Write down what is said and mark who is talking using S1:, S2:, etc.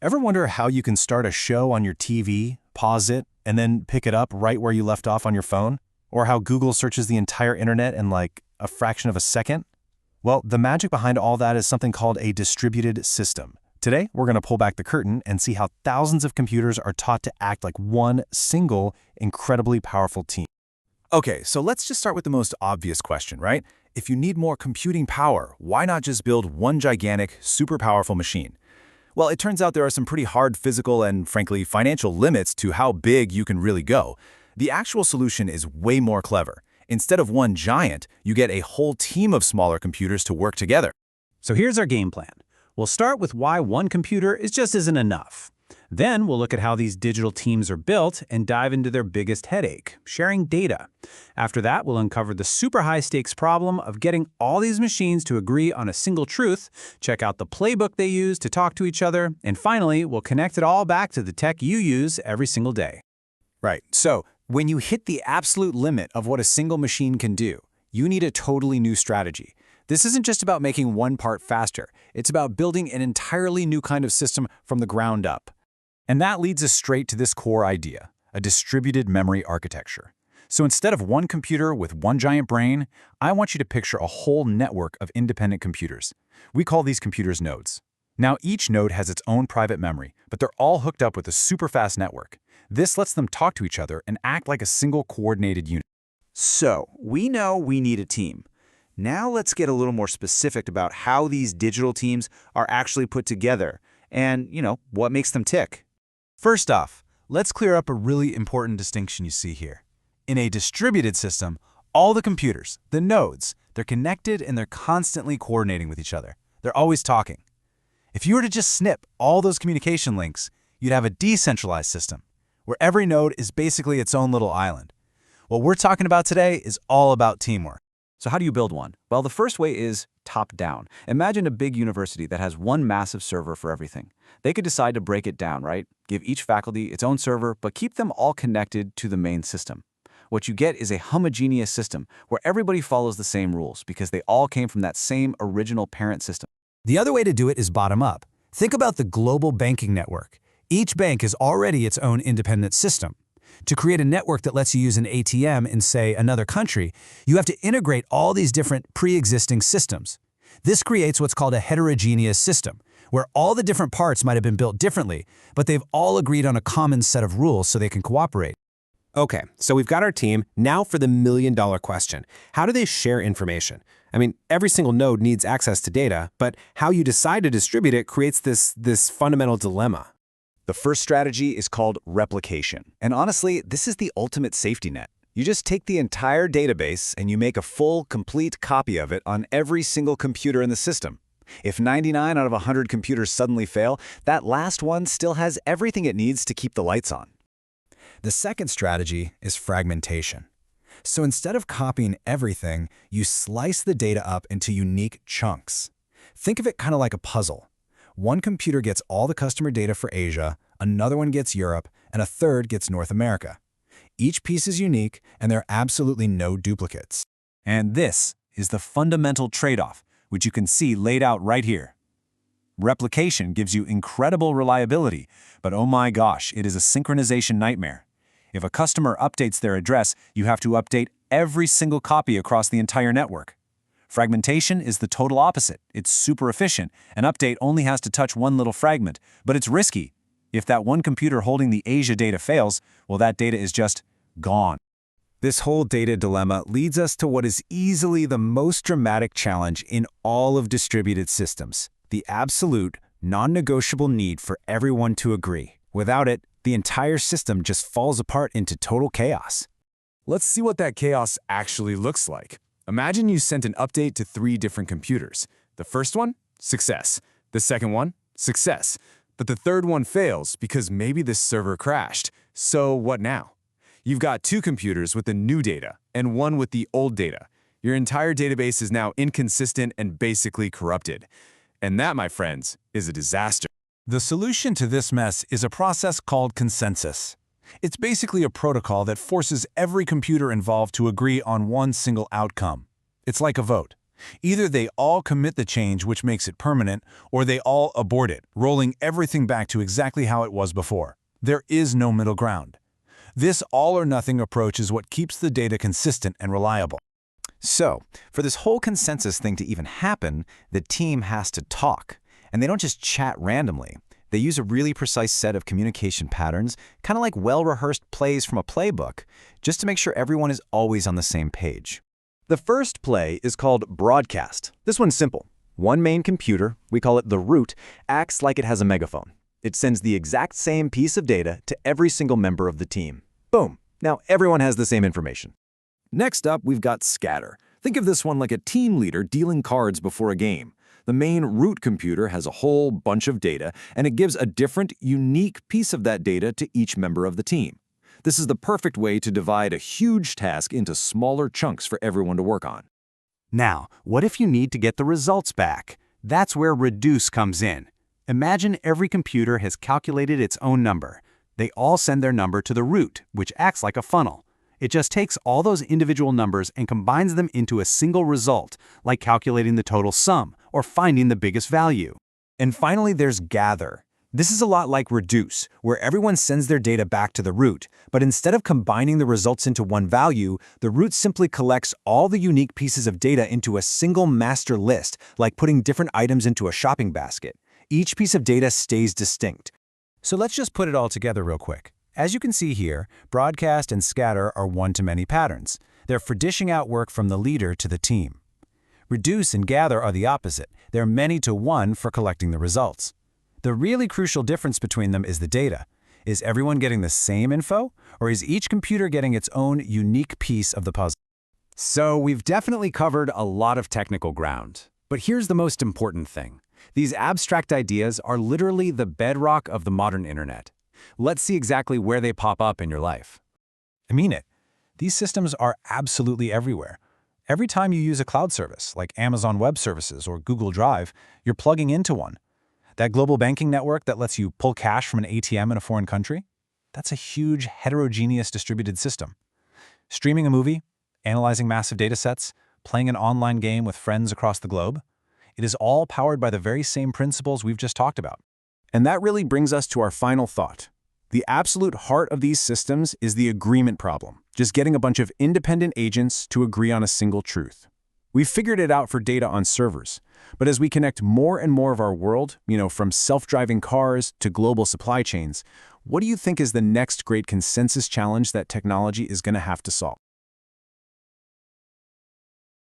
S1: Ever wonder how you can start a show on your TV, pause it, and then pick it up right where you left off on your phone? Or how Google searches the entire internet in like a fraction of a second? Well, the magic behind all that is something called a distributed system. Today, we're going to pull back the curtain and see how thousands of computers are taught to act like one single, incredibly powerful team. Okay, so let's just start with the most obvious question, right? If you need more computing power, why not just build one gigantic, super powerful machine? Well, it turns out there are some pretty hard physical and, frankly, financial limits to how big you can really go. The actual solution is way more clever. Instead of one giant, you get a whole team of smaller computers to work together.
S2: So here's our game plan. We'll start with why one computer just isn't enough. Then we'll look at how these digital teams are built and dive into their biggest headache, sharing data. After that, we'll uncover the super high-stakes problem of getting all these machines to agree on a single truth, check out the playbook they use to talk to each other, and finally, we'll connect it all back to the tech you use every single day.
S1: Right, so when you hit the absolute limit of what a single machine can do, you need a totally new strategy. This isn't just about making one part faster. It's about building an entirely new kind of system from the ground up. And that leads us straight to this core idea, a distributed memory architecture. So instead of one computer with one giant brain, I want you to picture a whole network of independent computers. We call these computers nodes. Now, each node has its own private memory, but they're all hooked up with a super fast network. This lets them talk to each other and act like a single coordinated unit.
S3: So, we know we need a team. Now let's get a little more specific about how these digital teams are actually put together and, what makes them tick.
S1: First off, let's clear up a really important distinction you see here. In a distributed system, all the computers, the nodes, they're connected and they're constantly coordinating with each other. They're always talking. If you were to just snip all those communication links, you'd have a decentralized system, where every node is basically its own little island. What we're talking about today is all about teamwork.
S2: So how do you build one? Well, the first way is top-down. Imagine a big university that has one massive server for everything. They could decide to break it down, right? Give each faculty its own server, but keep them all connected to the main system. What you get is a homogeneous system where everybody follows the same rules because they all came from that same original parent system.
S1: The other way to do it is bottom-up. Think about the global banking network. Each bank is already its own independent system. To create a network that lets you use an ATM in, say, another country, you have to integrate all these different pre-existing systems. This creates what's called a heterogeneous system, where all the different parts might have been built differently, but they've all agreed on a common set of rules so they can cooperate.
S4: Okay, so we've got our team. Now for the million-dollar question. How do they share information? I mean, every single node needs access to data, but how you decide to distribute it creates this fundamental dilemma.
S3: The first strategy is called replication. And honestly, this is the ultimate safety net. You just take the entire database and you make a full, complete copy of it on every single computer in the system. If 99 out of 100 computers suddenly fail, that last one still has everything it needs to keep the lights on.
S1: The second strategy is fragmentation. So instead of copying everything, you slice the data up into unique chunks. Think of it kind of like a puzzle. One computer gets all the customer data for Asia, another one gets Europe, and a third gets North America. Each piece is unique, and there are absolutely no duplicates. And this is the fundamental trade-off, which you can see laid out right here. Replication gives you incredible reliability, but oh my gosh, it is a synchronization nightmare. If a customer updates their address, you have to update every single copy across the entire network. Fragmentation is the total opposite. It's super efficient. An update only has to touch one little fragment, but it's risky. If that one computer holding the Asia data fails, well, that data is just gone. This whole data dilemma leads us to what is easily the most dramatic challenge in all of distributed systems, the absolute, non-negotiable need for everyone to agree. Without it, the entire system just falls apart into total chaos.
S5: Let's see what that chaos actually looks like. Imagine you sent an update to 3 different computers. The first one, success. The second one, success. But the third one fails because maybe the server crashed. So what now? You've got 2 computers with the new data and 1 with the old data. Your entire database is now inconsistent and basically corrupted. And that, my friends, is a disaster.
S1: The solution to this mess is a process called consensus. It's basically a protocol that forces every computer involved to agree on one single outcome. It's like a vote.
S6: Either they all commit the change, which makes it permanent, or they all abort it, rolling everything back to exactly how it was before. There is no middle ground. This all-or-nothing approach is what keeps the data consistent and reliable.
S3: So, for this whole consensus thing to even happen, the team has to talk. And they don't just chat randomly. They use a really precise set of communication patterns, kind of like well-rehearsed plays from a playbook, just to make sure everyone is always on the same page. The first play is called broadcast. This one's simple. One main computer, we call it the root, acts like it has a megaphone. It sends the exact same piece of data to every single member of the team. Boom! Now everyone has the same information.
S1: Next up, we've got scatter. Think of this one like a team leader dealing cards before a game. The main root computer has a whole bunch of data, and it gives a different, unique piece of that data to each member of the team. This is the perfect way to divide a huge task into smaller chunks for everyone to work on.
S2: Now, what if you need to get the results back? That's where reduce comes in. Imagine every computer has calculated its own number. They all send their number to the root, which acts like a funnel. It just takes all those individual numbers and combines them into a single result, like calculating the total sum or finding the biggest value.
S1: And finally, there's gather. This is a lot like reduce, where everyone sends their data back to the root, but instead of combining the results into one value, the root simply collects all the unique pieces of data into a single master list, like putting different items into a shopping basket. Each piece of data stays distinct. So let's just put it all together real quick. As you can see here, broadcast and scatter are one-to-many patterns. They're for dishing out work from the leader to the team. Reduce and gather are the opposite. They're many-to-one for collecting the results. The really crucial difference between them is the data. Is everyone getting the same info, or is each computer getting its own unique piece of the puzzle?
S2: So we've definitely covered a lot of technical ground. But here's the most important thing. These abstract ideas are literally the bedrock of the modern internet. Let's see exactly where they pop up in your life.
S6: I mean it. These systems are absolutely everywhere. Every time you use a cloud service, like Amazon Web Services or Google Drive, you're plugging into one. That global banking network that lets you pull cash from an ATM in a foreign country? That's a huge, heterogeneous distributed system. Streaming a movie, analyzing massive data sets, playing an online game with friends across the globe, it is all powered by the very same principles we've just talked about.
S1: And that really brings us to our final thought. The absolute heart of these systems is the agreement problem, just getting a bunch of independent agents to agree on a single truth. We've figured it out for data on servers, but as we connect more and more of our world, from self-driving cars to global supply chains, what do you think is the next great consensus challenge that technology is going to have to solve?